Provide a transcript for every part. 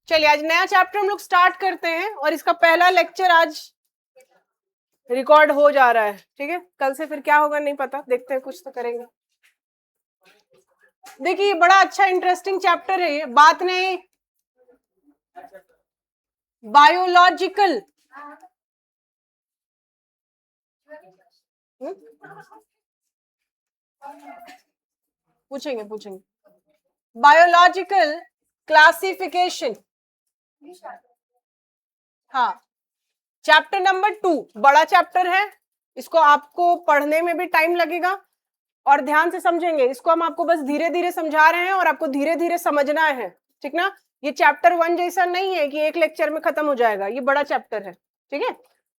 चलिए आज नया चैप्टर हम लोग स्टार्ट करते हैं और इसका पहला लेक्चर आज रिकॉर्ड हो जा रहा है। ठीक है, कल से फिर क्या होगा नहीं पता, देखते हैं, कुछ तो करेंगे। देखिए बड़ा अच्छा इंटरेस्टिंग चैप्टर है ये, बात नहीं, बायोलॉजिकल पूछेंगे बायोलॉजिकल क्लासिफिकेशन। हाँ, चैप्टर नंबर 2 बड़ा चैप्टर है, इसको आपको पढ़ने में भी टाइम लगेगा और ध्यान से समझेंगे इसको। हम आपको बस धीरे धीरे समझा रहे हैं और आपको धीरे धीरे समझना है, ठीक ना। ये चैप्टर 1 जैसा नहीं है कि एक लेक्चर में खत्म हो जाएगा, ये बड़ा चैप्टर है, ठीक है,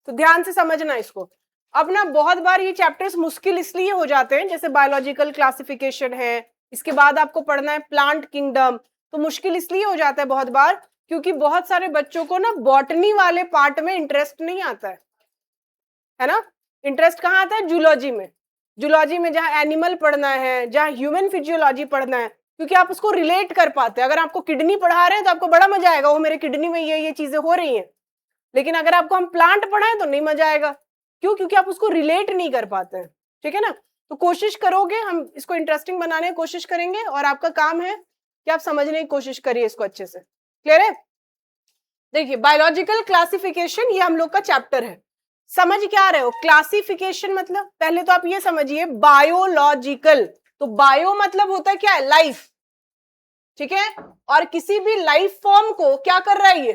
तो ध्यान से समझना इसको। अब ना बहुत बार ये चैप्टर्स मुश्किल इसलिए हो जाते हैं, जैसे बायोलॉजिकल क्लासिफिकेशन है, इसके बाद आपको पढ़ना है प्लांट किंगडम, तो मुश्किल इसलिए हो जाता है बहुत बार क्योंकि बहुत सारे बच्चों को ना बॉटनी वाले पार्ट में इंटरेस्ट नहीं आता है ना। इंटरेस्ट कहाँ आता है? जूलॉजी में। जूलॉजी में जहाँ एनिमल पढ़ना है, जहाँ ह्यूमन फिजियोलॉजी पढ़ना है, क्योंकि आप उसको रिलेट कर पाते हैं। अगर आपको किडनी पढ़ा रहे हैं तो आपको बड़ा मजा आएगा, वो मेरे किडनी में ये चीजें हो रही हैं। लेकिन अगर आपको हम प्लांट पढ़ाएं तो नहीं मजा आएगा, क्यों? क्योंकि आप उसको रिलेट नहीं कर पाते हैं, ठीक है ना। तो कोशिश करोगे, हम इसको इंटरेस्टिंग बनाने की कोशिश करेंगे और आपका काम है कि आप समझने की कोशिश करिए इसको अच्छे से। क्लियर है? देखिए बायोलॉजिकल क्लासिफिकेशन ये हम लोग का चैप्टर है। समझ क्या रहे हो? क्लासिफिकेशन मतलब पहले तो आप ये समझिए बायोलॉजिकल, तो बायो मतलब होता है क्या है? लाइफ, ठीक है। और किसी भी लाइफ फॉर्म को क्या कर रहा है? ये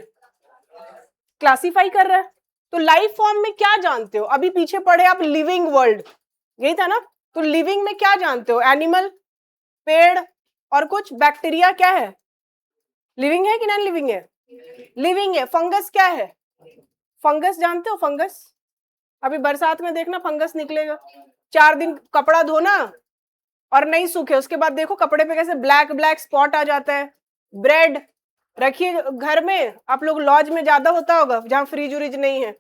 क्लासिफाई कर रहा है। तो लाइफ फॉर्म में क्या जानते हो? अभी पीछे पढ़े आप लिविंग वर्ल्ड, यही था ना। तो लिविंग में क्या जानते हो? एनिमल, पेड़ और कुछ बैक्टीरिया। क्या है? लिविंग है कि नॉन लिविंग है? लिविंग है। फंगस क्या है? फंगस जानते हो? फंगस अभी बरसात में देखना फंगस निकलेगा, 4 दिन कपड़ा धोना और नहीं सूखे, उसके बाद देखो कपड़े पे कैसे ब्लैक ब्लैक स्पॉट आ जाता है। ब्रेड रखिए घर में, आप लोग लॉज में ज्यादा होता होगा जहां फ्रिज व्रिज नहीं है,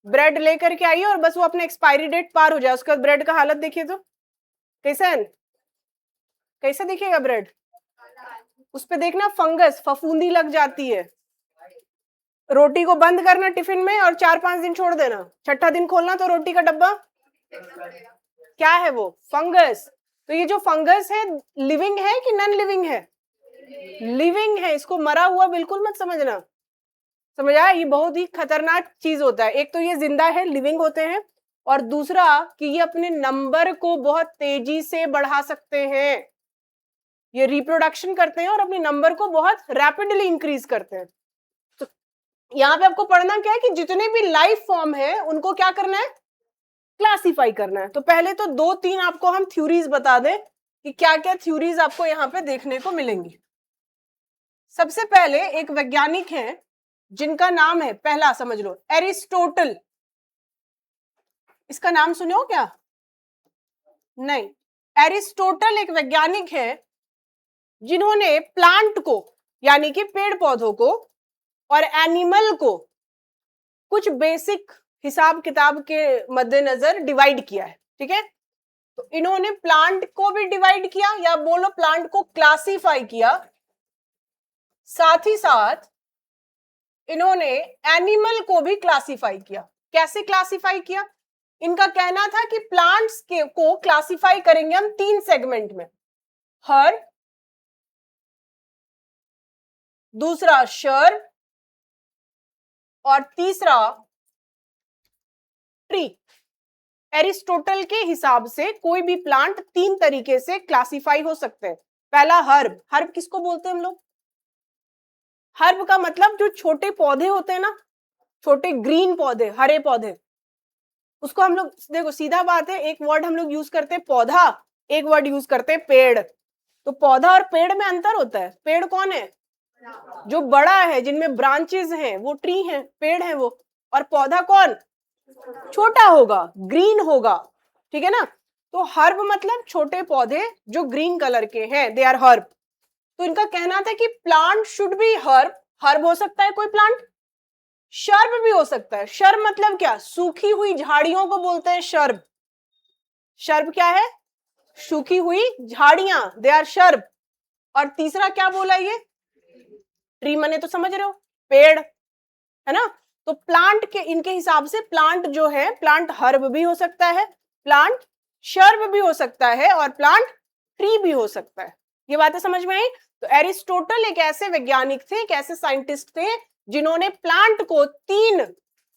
ब्रेड लेकर के आइए और बस वो अपने एक्सपायरी डेट पार हो जाए, उसके बाद ब्रेड का हालत देखिए तो कैसा है, कैसा दिखेगा ब्रेड? उस पे देखना फंगस, फफूंदी लग जाती है। रोटी को बंद करना टिफिन में और 4-5 दिन छोड़ देना, छठा दिन खोलना तो रोटी का डब्बा क्या है? वो फंगस। तो ये जो फंगस है लिविंग है कि नॉन लिविंग है? लिविंग है। इसको मरा हुआ बिल्कुल मत समझना, समझ आया? ये बहुत ही खतरनाक चीज होता है। एक तो ये जिंदा है, लिविंग होते हैं, और दूसरा कि ये अपने नंबर को बहुत तेजी से बढ़ा सकते हैं। ये रिप्रोडक्शन करते हैं और अपने नंबर को बहुत रैपिडली इंक्रीज करते हैं। तो यहाँ पे आपको पढ़ना क्या है कि जितने भी लाइफ फॉर्म है उनको क्या करना है? क्लासिफाई करना है। तो पहले तो 2-3 आपको हम थ्योरीज बता दें कि क्या क्या थ्योरीज आपको यहाँ पे देखने को मिलेंगी। सबसे पहले एक वैज्ञानिक है जिनका नाम है, पहला समझ लो, एरिस्टोटल। इसका नाम सुने हो क्या? नहीं। एरिस्टोटल एक वैज्ञानिक है जिन्होंने प्लांट को यानी कि पेड़ पौधों को और एनिमल को कुछ बेसिक हिसाब किताब के मद्देनजर डिवाइड किया है, ठीक है। तो इन्होंने प्लांट को भी डिवाइड किया, या बोलो प्लांट को क्लासिफाई किया, साथ ही साथ इन्होंने एनिमल को भी क्लासिफाई किया। कैसे क्लासिफाई किया? इनका कहना था कि प्लांट्स को क्लासिफाई करेंगे हम 3 सेगमेंट में, हर्ब, दूसरा शर्ब और तीसरा ट्री। एरिस्टोटल के हिसाब से कोई भी प्लांट 3 तरीके से क्लासिफाई हो सकते हैं। पहला हर्ब। हर्ब किसको बोलते हैं हम लोग? हर्ब का मतलब जो छोटे पौधे होते हैं ना, छोटे ग्रीन पौधे, हरे पौधे, उसको हम लोग, देखो सीधा बात है, एक वर्ड हम लोग यूज करते हैं पौधा, एक वर्ड यूज करते हैं पेड़। तो पौधा और पेड़ में अंतर होता है। पेड़ कौन है? जो बड़ा है, जिनमें ब्रांचेस हैं, वो ट्री है, पेड़ है वो। और पौधा कौन? छोटा होगा, ग्रीन होगा, ठीक है ना। तो हर्ब मतलब छोटे पौधे जो ग्रीन कलर के हैं, दे आर हर्ब। तो इनका कहना था कि plant should be herb. Herb हो सकता है कोई प्लांट, शर्ब भी हो सकता है। शर्ब मतलब क्या? सूखी हुई झाड़ियों को बोलते हैं शर्ब। शर्ब क्या है? सूखी हुई झाड़ियां, दे आर शर्ब। और तीसरा क्या बोला ये, ट्री मने तो समझ रहे हो, पेड़, है ना। तो प्लांट के इनके हिसाब से प्लांट जो है, प्लांट हर्ब भी हो सकता है, प्लांट शर्ब भी हो सकता है और प्लांट ट्री भी हो सकता है। ये बातें समझ में आई। तो एरिस्टोटल एक ऐसे वैज्ञानिक थे, एक ऐसे साइंटिस्ट थे जिन्होंने प्लांट को 3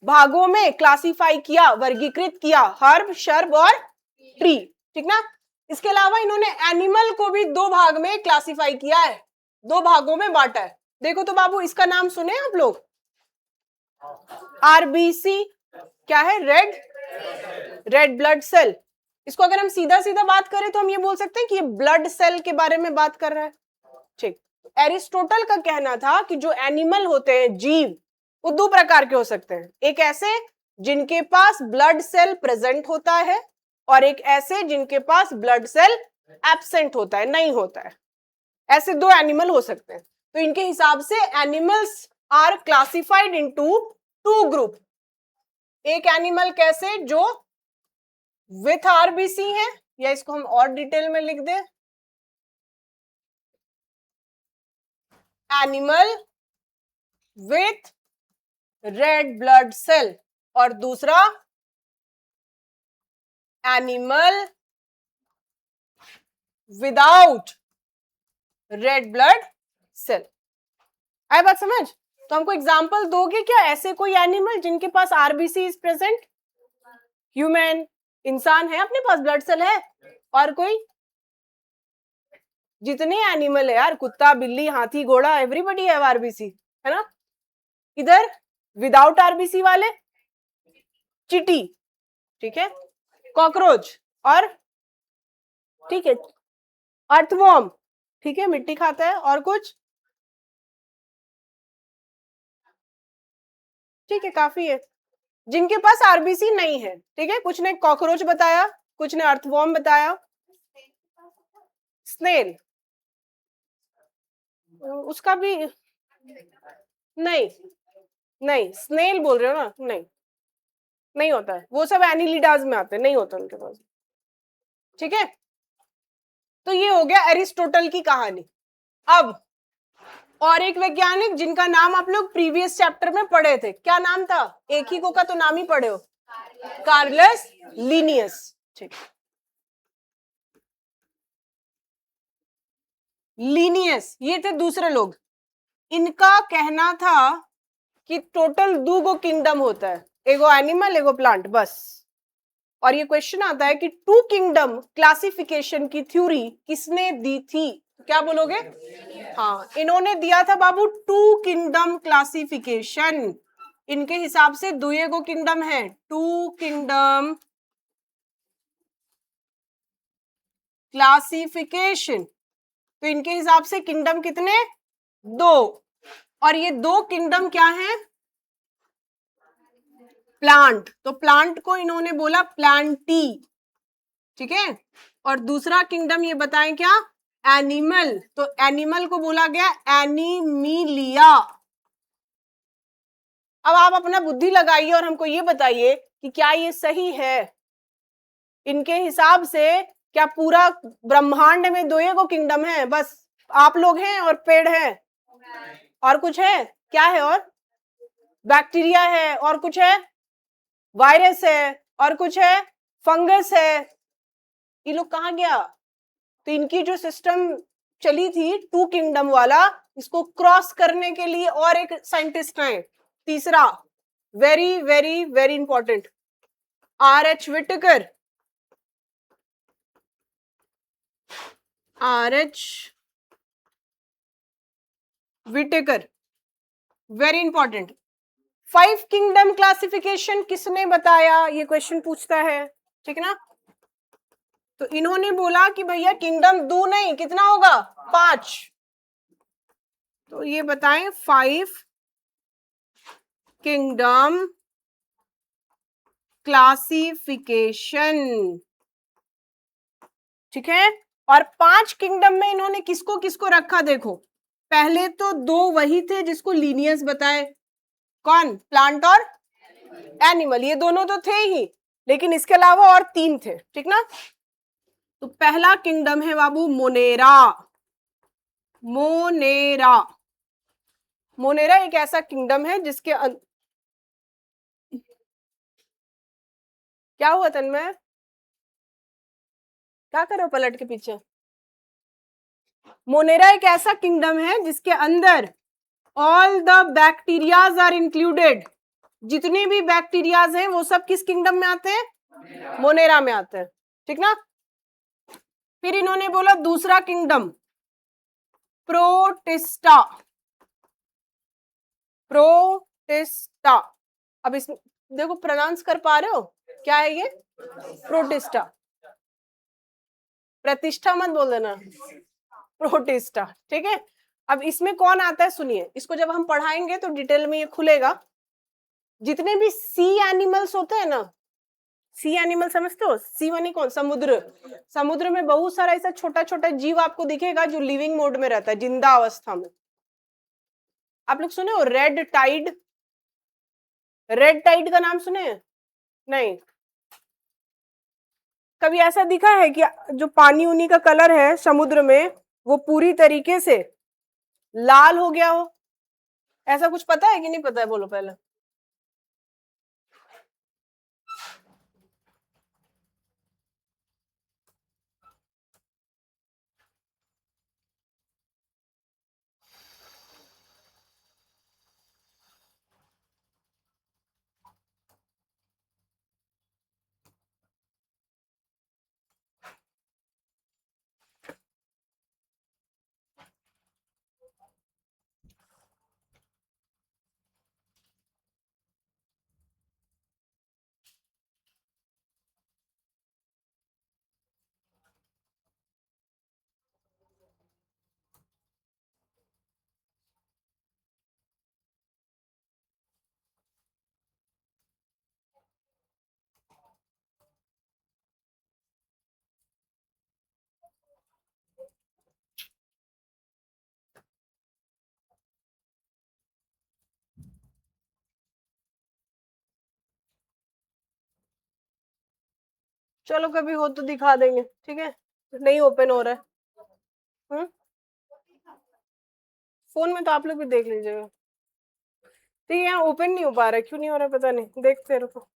भागों में क्लासिफाई किया, वर्गीकृत किया, हर्ब, शर्ब और ट्री, ठीक ना। इसके अलावा इन्होंने एनिमल को भी 2 भाग में क्लासिफाई किया है, 2 भागों में बांटा है। देखो तो बाबू, इसका नाम सुने आप लोग, आरबीसी, क्या है, रेड ब्लड सेल। इसको अगर हम सीधा सीधा बात करें तो हम ये बोल सकते हैं कि ये ब्लड सेल के बारे में बात कर रहा है, ठीक। एरिस्टोटल का कहना था कि जो एनिमल होते हैं, जीव, वो 2 प्रकार के हो सकते हैं, एक ऐसे जिनके पास ब्लड सेल प्रेजेंट होता है और एक ऐसे जिनके पास ब्लड सेल एब्सेंट होता है, नहीं होता है। ऐसे 2 एनिमल हो सकते हैं। तो इनके हिसाब से animals are classified into 2 group. एक एनिमल कैसे, जो विथ आरबीसी है, या इसको हम और डिटेल में लिख दें, animal with red blood cell, और दूसरा animal without red blood cell. आए बात समझ। तो हमको एग्जांपल दोगे क्या, ऐसे कोई एनिमल जिनके पास आरबीसी इज प्रेजेंट? ह्यूमन, इंसान है, अपने पास ब्लड सेल है, और कोई? जितने एनिमल है यार, कुत्ता, बिल्ली, हाथी, घोड़ा, एवरीबॉडी हैव आरबीसी, है ना। इधर विदाउट आरबीसी वाले, चींटी, ठीक है, कॉकरोच, और ठीक है, अर्थवॉर्म, ठीक है, मिट्टी खाता है, और कुछ? ठीक है, काफी है जिनके पास आरबीसी नहीं है, ठीक है। कुछ ने कॉकरोच बताया, कुछ ने अर्थवॉर्म बताया, स्नेल, उसका भी नहीं, नहीं स्नेल बोल रहे हो ना, नहीं, नहीं होता है, वो सब एनिलिडाज में आते हैं, नहीं होता उनके पास, ठीक है। तो ये हो गया एरिस्टोटल की कहानी। अब और एक वैज्ञानिक जिनका नाम आप लोग प्रीवियस चैप्टर में पढ़े थे, क्या नाम था? एक ही को का तो नाम ही पढ़े हो, कार्लस लिनियस, ठीक। लीनियस, ये थे दूसरे लोग। इनका कहना था कि टोटल 2 किंगडम होता है, एगो एनिमल, एगो प्लांट, बस। और ये क्वेश्चन आता है कि 2 किंगडम क्लासिफिकेशन की थ्योरी किसने दी थी? क्या बोलोगे? हाँ, इन्होंने दिया था बाबू 2 किंगडम क्लासिफिकेशन। इनके हिसाब से 2 किंगडम है, 2 किंगडम क्लासिफिकेशन। तो इनके हिसाब से किंगडम कितने? 2। और ये 2 किंगडम क्या है? प्लांट, तो प्लांट को इन्होंने बोला प्लांटी, ठीक है। और दूसरा किंगडम ये बताएं क्या? एनिमल, तो एनिमल को बोला गया एनिमिलिया। अब आप अपना बुद्धि लगाइए और हमको ये बताइए कि क्या ये सही है? इनके हिसाब से क्या पूरा ब्रह्मांड में 2 किंगडम है? बस आप लोग हैं और पेड़ है, और कुछ है? क्या है? और बैक्टीरिया है, और कुछ है? वायरस है, और कुछ है? फंगस है। ये लोग कहाँ गया? तो इनकी जो सिस्टम चली थी 2 किंगडम वाला, इसको क्रॉस करने के लिए और एक साइंटिस्ट है, तीसरा, very very very important, R H. Whittaker. R H. Whittaker, very important. 5 kingdom classification किसने बताया? ये क्वेश्चन पूछता है, ठीक है ना। तो इन्होंने बोला कि भैया किंगडम 2 नहीं, कितना होगा? 5। तो ये बताएं 5 किंगडम क्लासिफिकेशन, ठीक है। और 5 किंगडम में इन्होंने किसको किसको रखा? देखो, पहले तो 2 वही थे जिसको लीनियस बताए, कौन? प्लांट और एनिमल, ये दोनों तो थे ही, लेकिन इसके अलावा और 3 थे, ठीक ना। तो पहला किंगडम है बाबू मोनेरा, मोनेरा। मोनेरा एक ऐसा किंगडम है जिसके क्या हुआ तन्मय, क्या कर रहे हो पलट के पीछे? मोनेरा एक ऐसा किंगडम है जिसके अंदर all the bacterias are included. जितने भी बैक्टीरियाज हैं वो सब किस किंगडम में आते हैं? मोनेरा में आते हैं, ठीक ना। फिर इन्होंने बोला दूसरा किंगडम प्रोटिस्टा। प्रोटिस्टा। अब इसमें देखो प्रोनाउंस कर पा रहे हो, क्या है ये? प्रोटिस्टा। प्रतिष्ठा मत बोल देना, प्रोटिस्टा, ठीक है। अब इसमें कौन आता है सुनिए, इसको जब हम पढ़ाएंगे तो डिटेल में ये खुलेगा। जितने भी सी एनिमल्स होते हैं ना, सी एनिमल समझते हो? सी मानी कौन? समुद्र। समुद्र में बहुत सारा ऐसा छोटा छोटा जीव आपको दिखेगा जो लिविंग मोड में रहता है, जिंदा अवस्था में। आप लोग सुने हो रेड टाइड? रेड टाइड का नाम सुने हैं? नहीं। कभी ऐसा दिखा है कि जो पानी उनी का कलर है समुद्र में वो पूरी तरीके से लाल हो गया हो? ऐसा कुछ पता है कि नहीं पता है, बोलो पहले। चलो कभी हो तो दिखा देंगे, ठीक है। नहीं ओपन हो रहा है। फोन में तो आप लोग भी देख लीजिएगा। ठीक है, यहाँ ओपन नहीं हो पा रहा है, क्यों नहीं हो रहा है पता नहीं, देखते रहो।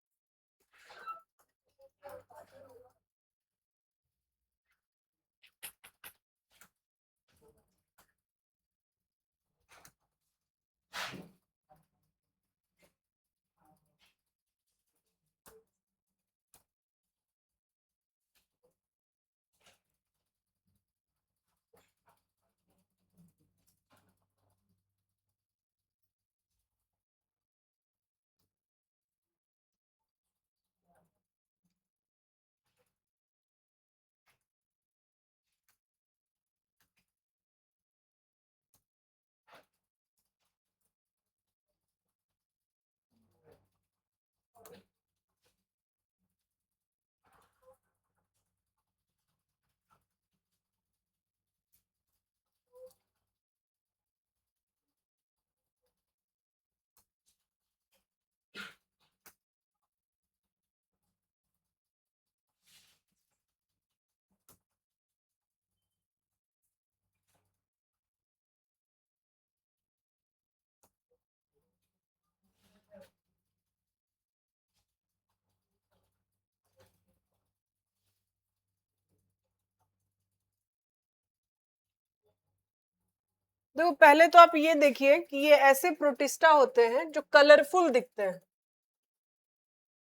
देखो पहले तो आप ये देखिए कि ये ऐसे प्रोटिस्टा होते हैं जो कलरफुल दिखते हैं,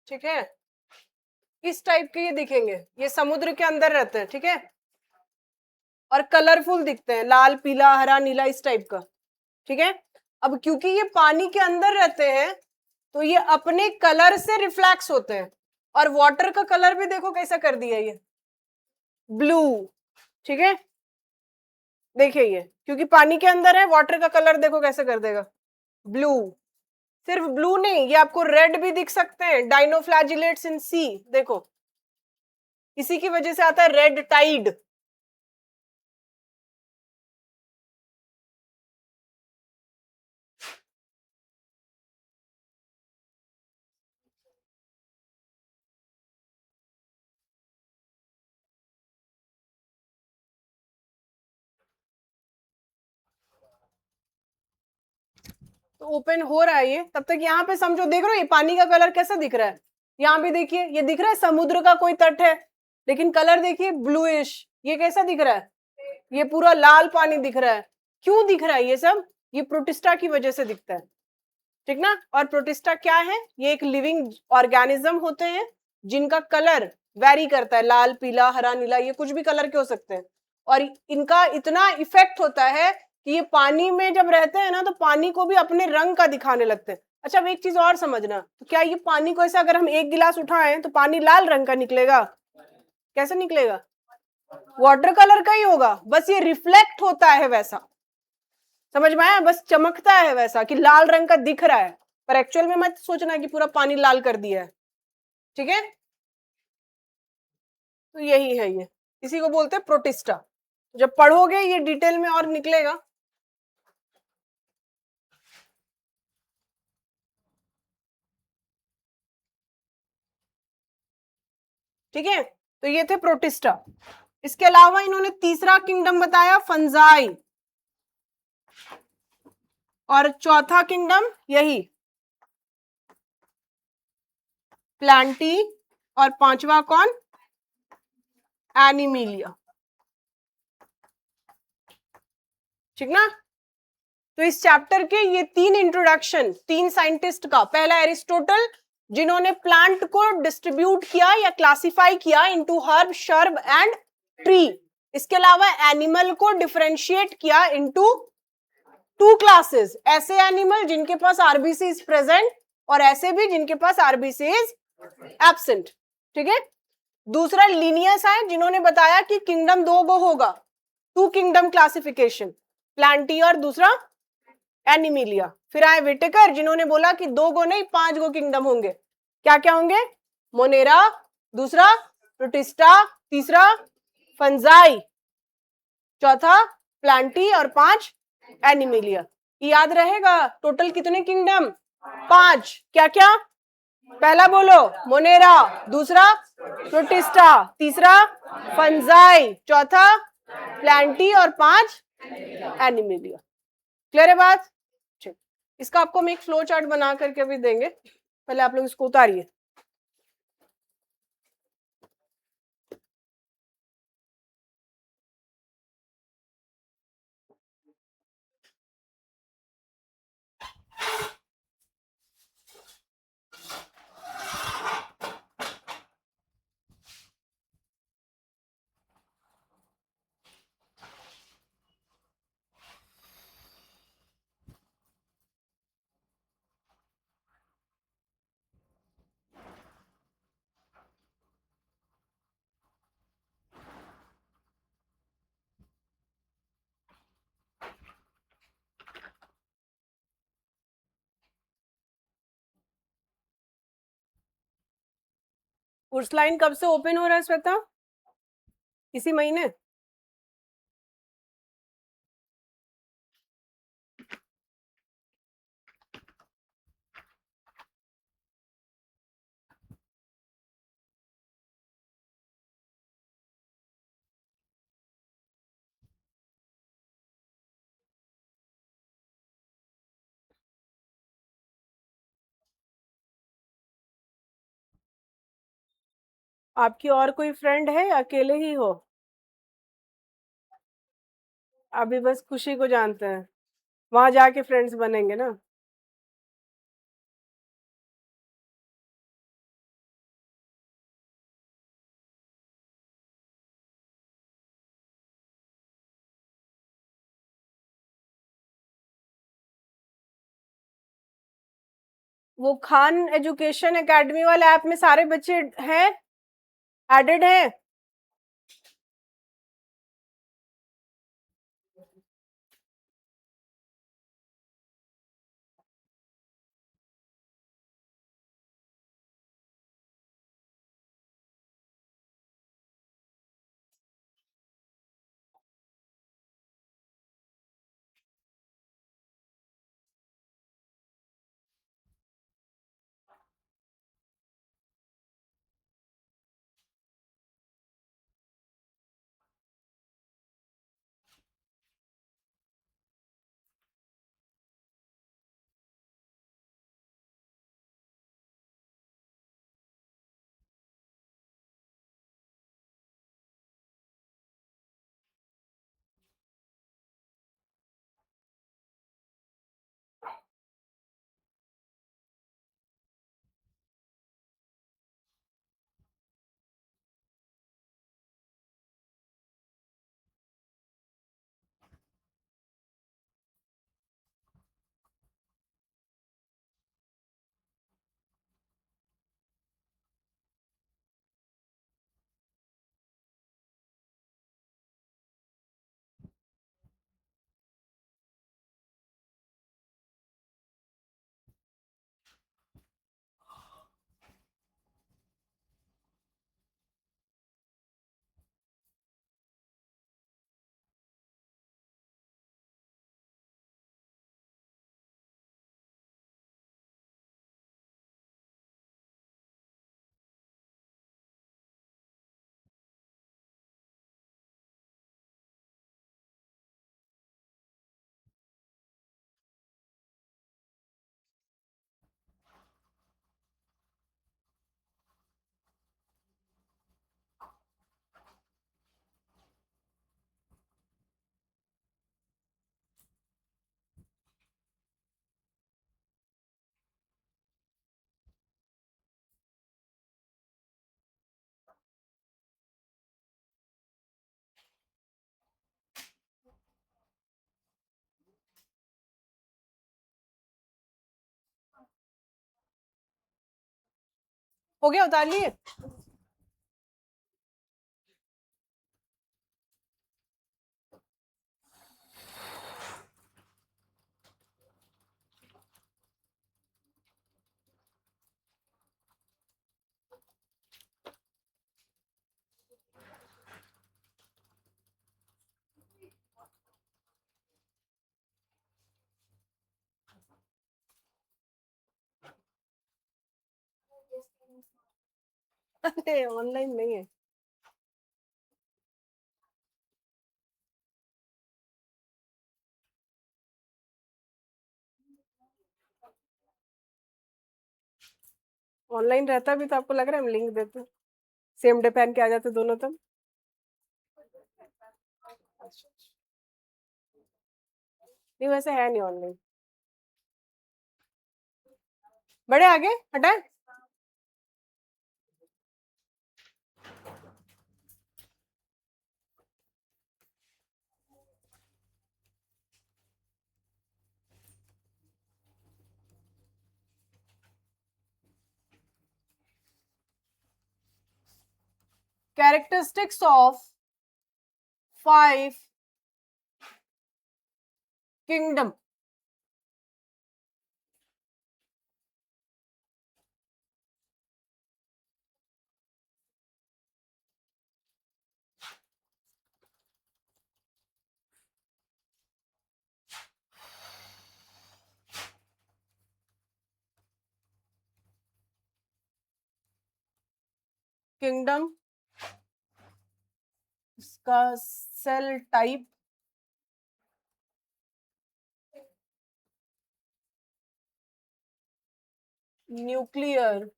ठीक है। इस टाइप के ये दिखेंगे, ये समुद्र के अंदर रहते हैं, ठीक है। और कलरफुल दिखते हैं, लाल पीला हरा नीला इस टाइप का, ठीक है। अब क्योंकि ये पानी के अंदर रहते हैं तो ये अपने कलर से रिफ्लेक्स होते हैं। और वाटर का कलर भी देखो कैसा कर दिया ये, ब्लू, ठीक है। देखिए ये क्योंकि पानी के अंदर है, वाटर का कलर देखो कैसे कर देगा, ब्लू। सिर्फ ब्लू नहीं, ये आपको रेड भी दिख सकते हैं, डाइनोफ्लैजिलेट्स इन सी, देखो इसी की वजह से आता है रेड टाइड। तो ओपन हो रहा है ये, तब तक यहाँ पे समझो, देख रहे हो ये पानी का कलर कैसा दिख रहा है, यहाँ पे देखिए ये दिख रहा है समुद्र का कोई तट है, लेकिन कलर देखिए ब्लूइश, ये कैसा दिख रहा है, ये पूरा लाल पानी दिख रहा है। क्यों दिख रहा है ये सब? ये प्रोटिस्टा की वजह से दिखता है, ठीक ना। और प्रोटिस्टा क्या है? ये एक लिविंग ऑर्गेनिज्म होते हैं जिनका कलर वेरी करता है, लाल पीला हरा नीला, ये कुछ भी कलर के हो सकते हैं। और इनका इतना इफेक्ट होता है कि ये पानी में जब रहते हैं ना तो पानी को भी अपने रंग का दिखाने लगते हैं। अच्छा, अब एक चीज और समझना, तो क्या ये पानी को ऐसे अगर हम एक गिलास उठाएं तो पानी लाल रंग का निकलेगा? कैसे निकलेगा? वाटर कलर का ही होगा, बस ये रिफ्लेक्ट होता है वैसा, समझ में आया? बस चमकता है वैसा कि लाल रंग का दिख रहा है, पर एक्चुअल में मत सोचना कि पूरा पानी लाल कर दिया है, ठीक है। तो यही है, ये इसी को बोलते हैं प्रोटिस्टा। जब पढ़ोगे ये डिटेल में और निकलेगा। ठीक है, तो ये थे प्रोटिस्टा। इसके अलावा इन्होंने तीसरा किंगडम बताया फंजाई, और चौथा किंगडम यही प्लांटी, और पांचवा कौन? एनिमिलिया, ठीक ना। तो इस चैप्टर के ये तीन इंट्रोडक्शन, तीन साइंटिस्ट का, पहला एरिस्टोटल जिन्होंने प्लांट को डिस्ट्रीब्यूट किया या क्लासिफाई किया into herb shrub and tree. इसके अलावा एनिमल को डिफरेंशिएट किया इनटू टू क्लासेस, ऐसे एनिमल जिनके पास आरबीसी इज प्रेजेंट और ऐसे भी जिनके पास आरबीसी इज एब्सेंट, ठीक है। दूसरा लिनियस है जिन्होंने बताया कि किंगडम दो गो होगा, टू किंगडम क्लासिफिकेशन, प्लांटी और दूसरा एनिमिलिया। फिर आए विटेकर जिन्होंने बोला कि दो गो नहीं पांच गो किंगडम होंगे। क्या क्या होंगे? मोनेरा, दूसरा प्रोटिस्टा, तीसरा फंजाई, चौथा प्लांटी और पांच एनिमिलिया। याद रहेगा टोटल कितने किंगडम? पांच। क्या क्या? पहला बोलो मोनेरा, दूसरा प्रोटिस्टा, तीसरा फंजाई, चौथा प्लांटी और पांच एनिमिलिया। क्लियर है बात? ठीक, इसका आपको हम एक फ्लो चार्ट बना करके भी देंगे, पहले आप लोग इसको उतारिए। उर्सलाइन कब से ओपन हो रहा है श्वेता? इसी महीने? आपकी और कोई फ्रेंड है या अकेले ही हो? अभी बस खुशी को जानते हैं, वहां जाके फ्रेंड्स बनेंगे ना। वो खान एजुकेशन एकेडमी वाले ऐप में सारे बच्चे हैं, एडेड हैं? हो गया, उतार लिए? अरे ऑनलाइन नहीं है। ऑनलाइन रहता भी तो आपको लग रहा है हम लिंक देते, सेम डे पहन के आ जाते दोनों तब। नहीं वैसे है नहीं ऑनलाइन। बड़े आगे हटाए। Characteristics of 5 kingdom. किंगडम, इसका cell type, nuclear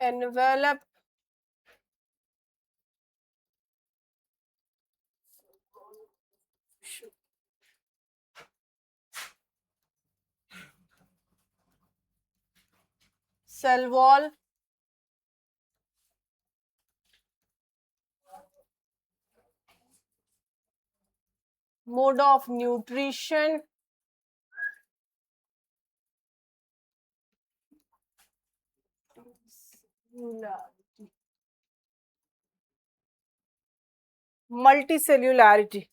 envelope, cell wall, mode of nutrition, multicellularity.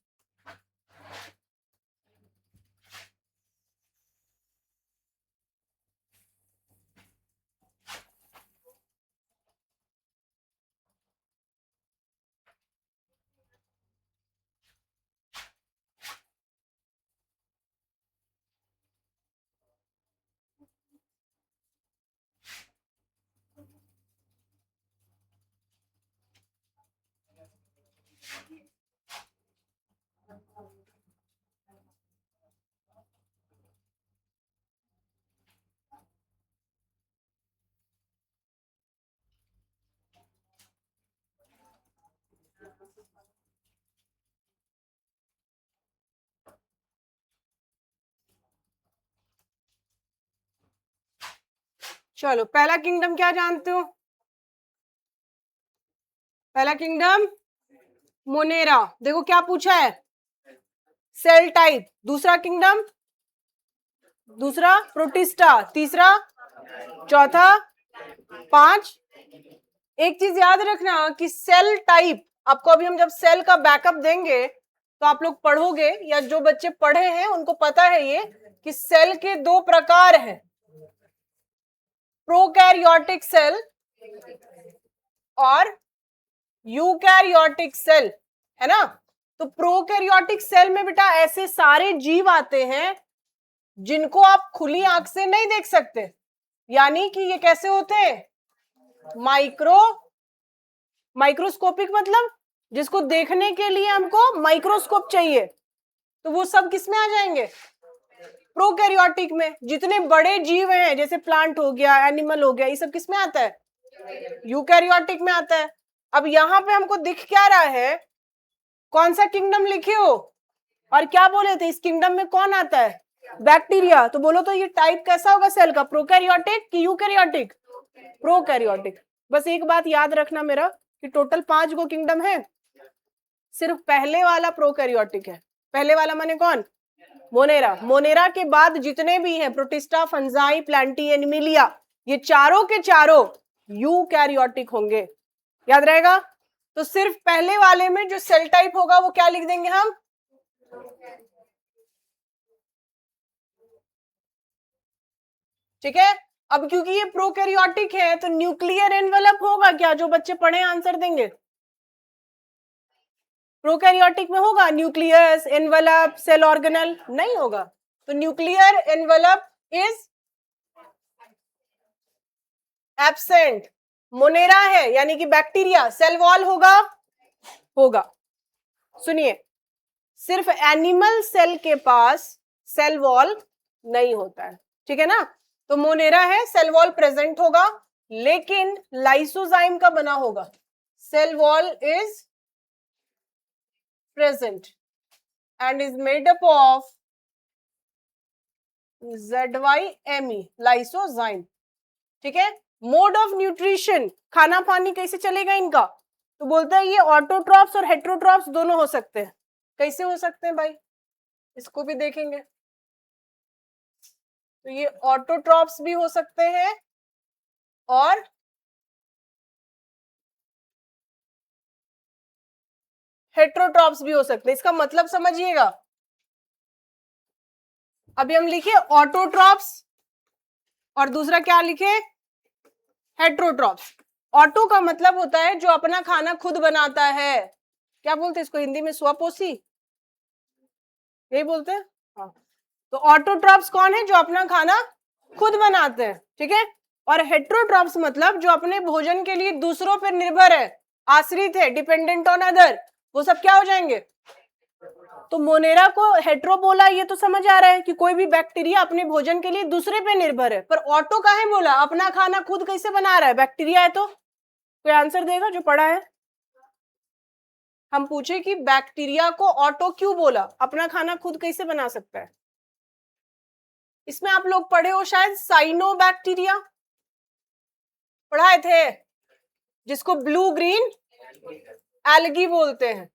चलो पहला किंगडम क्या जानते हो? पहला किंगडम मोनेरा। देखो क्या पूछा है, सेल टाइप। दूसरा किंगडम, दूसरा प्रोटिस्टा, तीसरा, चौथा, 5। एक चीज याद रखना कि सेल टाइप आपको अभी हम जब सेल का बैकअप देंगे तो आप लोग पढ़ोगे, या जो बच्चे पढ़े हैं उनको पता है ये कि सेल के 2 प्रकार हैं, प्रोकैरियोटिक सेल और यूकैरियोटिक सेल, है ना। तो प्रोकैरियोटिक सेल में बेटा ऐसे सारे जीव आते हैं जिनको आप खुली आंख से नहीं देख सकते, यानी कि ये कैसे होते हैं, माइक्रोस्कोपिक, मतलब जिसको देखने के लिए हमको माइक्रोस्कोप चाहिए, तो वो सब किस में आ जाएंगे, प्रोकैरियोटिक में। जितने बड़े जीव हैं जैसे प्लांट हो गया, एनिमल हो गया, ये सब किस में आता है, यूकैरियोटिक में आता है। अब यहां पे हमको दिख क्या रहा है, कौन सा किंगडम लिखे हो और क्या बोले थे, इस किंगडम में कौन आता है, बैक्टीरिया। तो बोलो तो ये टाइप कैसा होगा सेल का, प्रोकैरियोटिक कि यूकैरियोटिक, प्रोकैरियोटिक। बस एक बात याद रखना मेरा कि टोटल 5 गो किंगडम है, सिर्फ पहले वाला प्रोकैरियोटिक है। पहले वाला माने कौन, मोनेरा। मोनेरा के बाद जितने भी हैं, प्रोटिस्टा, फंजाई, प्लांटी, एनिमिलिया, ये चारों के चारों यूकैरियोटिक होंगे, याद रहेगा। तो सिर्फ पहले वाले में जो सेल टाइप होगा वो क्या लिख देंगे हम, ठीक है। अब क्योंकि ये प्रोकैरियोटिक है तो न्यूक्लियर एनवेलप होगा क्या, जो बच्चे पढ़े आंसर देंगे। प्रोकैरियोटिक में होगा न्यूक्लियस, एनवेलप, सेल ऑर्गेनल, नहीं होगा। तो nuclear envelope is absent. Monera है यानी कि बैक्टीरिया, सेल वॉल होगा, होगा। सुनिए, सिर्फ एनिमल सेल के पास सेल वॉल नहीं होता है, ठीक है ना। तो मोनेरा है, सेल वॉल प्रेजेंट होगा, लेकिन लाइसोजाइम का बना होगा। Cell wall is present and is made up of ZYME, lysozyme, ठीक है। मोड ऑफ न्यूट्रिशन, खाना पानी कैसे चलेगा इनका, तो बोलता है ये ऑटोट्रॉप्स और हेट्रोट्रॉप्स दोनों हो सकते हैं। कैसे हो सकते हैं भाई, इसको भी देखेंगे। तो ये ऑटोट्रॉप्स भी हो सकते हैं और हेट्रोट्रॉप्स भी हो सकते हैं। इसका मतलब समझिएगा, अभी हम लिखे ऑटोट्रॉप्स और दूसरा क्या लिखे, हेट्रोट्रॉप्स। ऑटो का मतलब होता है जो अपना खाना खुद बनाता है, क्या बोलते हैं इसको हिंदी में, स्वपोषी, यही बोलते हैं, हाँ। तो ऑटोट्रॉप्स कौन है, जो अपना खाना खुद बनाते हैं, ठीक है। और हेट्रोट्रॉप्स मतलब जो अपने भोजन के लिए दूसरों पर निर्भर है, आश्रित है, डिपेंडेंट ऑन अदर, वो सब क्या हो जाएंगे। तो मोनेरा को हेट्रो बोला, ये तो समझ आ रहा है कि कोई भी बैक्टीरिया अपने भोजन के लिए दूसरे पे निर्भर है, पर ऑटो काहे बोला, अपना खाना खुद कैसे बना रहा है, बैक्टीरिया है। तो कोई आंसर देगा जो पढ़ा है। हम पूछे कि बैक्टीरिया को ऑटो क्यों बोला, अपना खाना खुद कैसे बना सकता है। इसमें आप लोग पढ़े हो शायद साइनोबैक्टीरिया, पढ़ाए थे, जिसको ब्लू ग्रीन एल्गी बोलते हैं।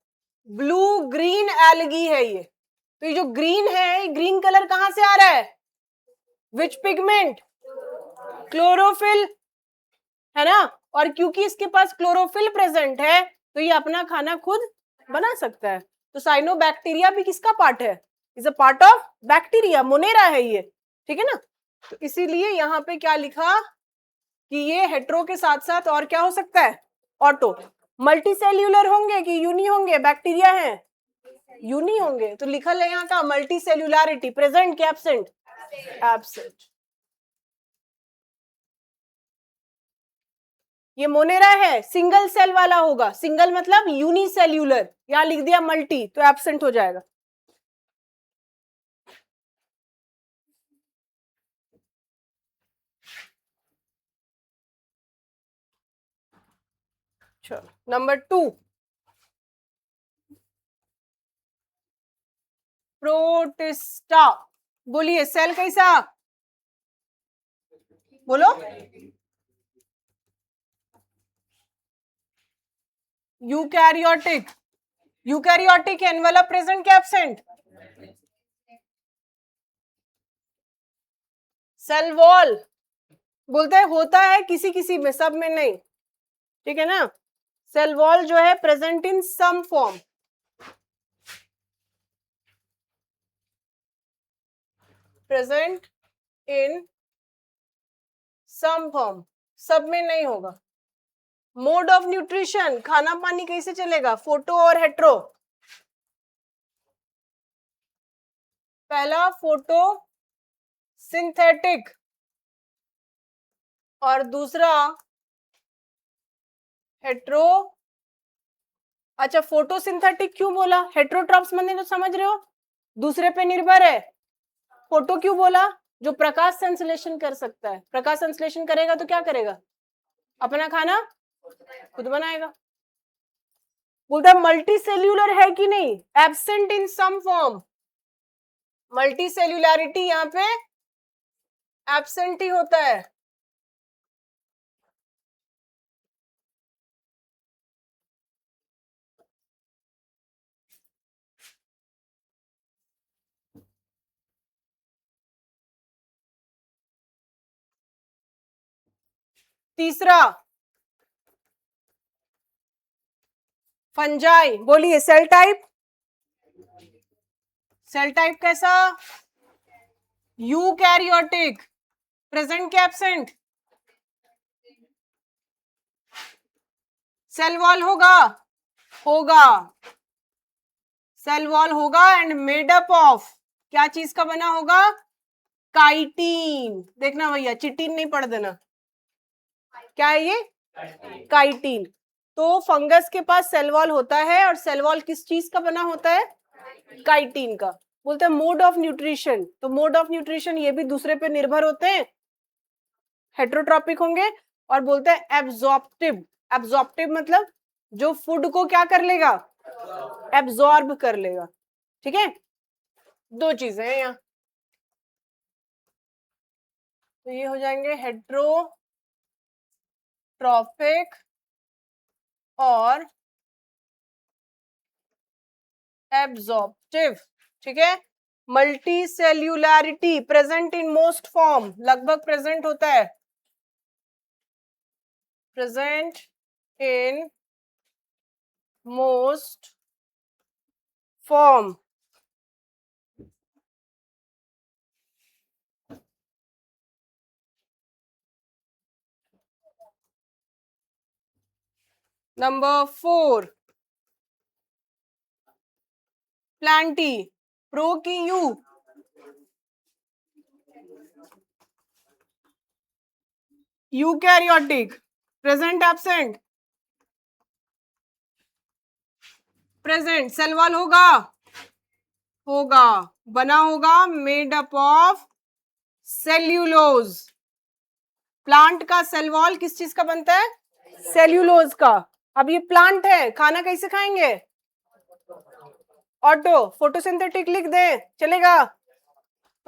ब्लू ग्रीन एल्गी है ये। तो ये जो ग्रीन है, ग्रीन कलर कहां से आ रहा है, विच पिगमेंट, क्लोरोफिल, है ना। और क्योंकि इसके पास क्लोरोफिल प्रेजेंट है तो ये अपना खाना खुद बना सकता है। तो साइनोबैक्टीरिया भी किसका पार्ट है, is a part of bacteria, Monera है ये, ठीक है ना। तो इसीलिए यहाँ पे क्या लिखा कि ये हेट्रो के साथ साथ और क्या हो सकता है, ऑटो। मल्टीसेल्यूलर होंगे कि यूनी होंगे, बैक्टीरिया है यूनी होंगे, तो लिखल है यहाँ का मल्टीसेल्युलरिटी, प्रेजेंट क्या एब्सेंट, एब्सेंट। ये मोनेरा है, सिंगल सेल वाला होगा, सिंगल मतलब यूनिसेल्यूलर, यहां लिख दिया मल्टी तो एब्सेंट हो जाएगा। चलो नंबर 2, प्रोटिस्टा। बोलिए सेल कैसा, बोलो, यूकैरियोटिक। यूकैरियोटिक एनवेलप प्रेजेंट क्या एब्सेंट, सेल वॉल बोलते हैं होता है किसी किसी में, सब में नहीं, ठीक है ना। सेल वॉल जो है present in some form, present in some form, सब में नहीं होगा। मोड ऑफ न्यूट्रिशन, खाना पानी कैसे चलेगा, फोटो और हेट्रो। पहला फोटो सिंथेटिक और दूसरा हेट्रो। अच्छा फोटोसिंथेटिक क्यों बोला, हेट्रोट्रॉप्स मैंने तो समझ रहे हो दूसरे पे निर्भर है, फोटो क्यों बोला, जो प्रकाश संश्लेषण कर सकता है, प्रकाश संश्लेषण करेगा तो क्या करेगा, अपना खाना खुद बनाएगा। बोलता है मल्टी सेल्यूलर है कि नहीं, absent in some form, multicellularity यहाँ पे एब्सेंट ही होता है। तीसरा फंजाई। बोलिए सेल टाइप, सेल टाइप कैसा? यूकैरियोटिक। प्रेजेंट क्या एब्सेंट? सेल वॉल होगा, होगा, सेल वॉल होगा एंड मेड अप ऑफ क्या चीज का बना होगा? काइटिन। देखना भैया चिटिन नहीं पढ़ देना। क्या है ये? काइटिन। तो फंगस के पास सेल वॉल होता है और सेल वॉल किस चीज का बना होता है? काइटिन का। बोलते हैं मोड ऑफ न्यूट्रिशन, तो मोड ऑफ न्यूट्रिशन ये भी दूसरे पे निर्भर होते हैं, हेट्रोट्रॉपिक होंगे। और बोलते हैं एब्जॉर्प्टिव। एब्जॉर्प्टिव मतलब जो फूड को क्या कर लेगा? एब्जॉर्ब कर लेगा। ठीक है, दो चीजें हैं यहाँ, तो ये हो जाएंगे हेट्रोट्रॉपिक और एब्जॉर्प्टिव। ठीक है, multicellularity present in most form, लगभग प्रेजेंट होता है, present in most form. Number 4 plantae. प्रो की यू, eukaryotic. Present absent? Present. Cell wall होगा, होगा, बना होगा made up of cellulose. Plant का सेल वॉल किस चीज का बनता है? सेल्यूलोज का। अब ये प्लांट है, खाना कैसे खाएंगे? ऑटो फोटोसिंथेटिक लिख दे चलेगा,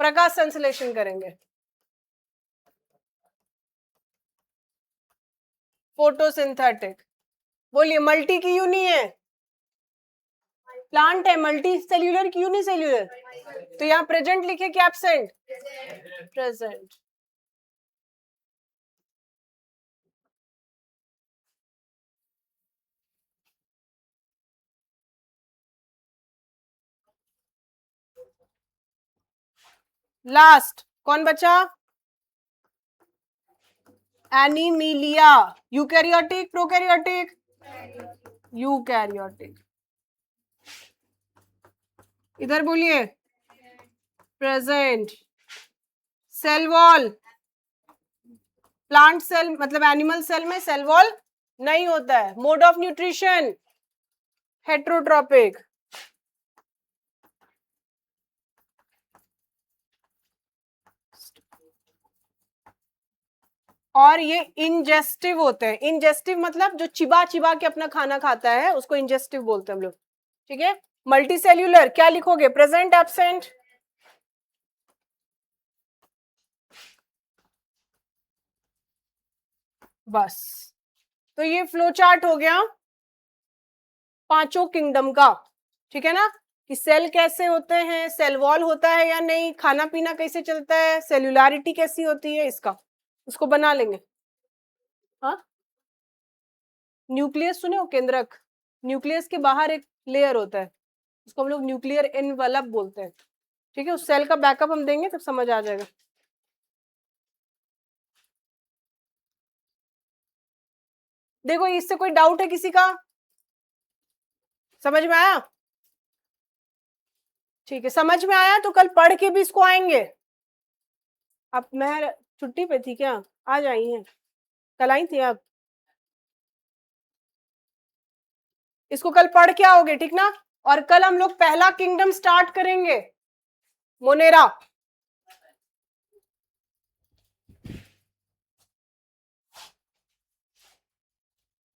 प्रकाश संश्लेषण करेंगे, फोटोसिंथेटिक। बोलिए मल्टी की यू नहीं है, प्लांट है, मल्टी सेल्यूलर की यूनि सेल्यूलर, तो यहाँ प्रेजेंट लिखे कि एब्सेंट? प्रेजेंट। लास्ट कौन बचा? एनीमिलिया। Eukaryotic prokaryotic? यूकैरियोटिक। इधर बोलिए present. Cell wall, plant cell मतलब एनिमल सेल में सेल वॉल नहीं होता है। Mode of nutrition heterotrophic. और ये इंजेस्टिव होते हैं। इंजेस्टिव मतलब जो चिबा चिबा के अपना खाना खाता है उसको इंजेस्टिव बोलते हैं हम लोग। ठीक है, मल्टी सेल्यूलर क्या लिखोगे? Present absent? बस, तो ये फ्लो चार्ट हो गया पांचों किंगडम का। ठीक है ना, कि सेल कैसे होते हैं, सेल वॉल होता है या नहीं, खाना पीना कैसे चलता है, सेल्यूलैरिटी कैसी होती है, इसका उसको बना लेंगे। हाँ, न्यूक्लियस सुने हो? केंद्रक। न्यूक्लियस के बाहर एक लेयर होता है, उसको हम लोग न्यूक्लियर एनवलप बोलते हैं। ठीक है, उस सेल का बैकअप हम देंगे तब समझ आ जाएगा। देखो इससे कोई डाउट है किसी का? समझ में आया? ठीक है, समझ में आया तो कल पढ़ के भी इसको आएंगे। अब मैं छुट्टी पे थी क्या? आज आई हैं, कल आई थी आप? इसको कल पढ़ के आओगे, ठीक ना? और कल हम लोग पहला किंगडम स्टार्ट करेंगे, मोनेरा।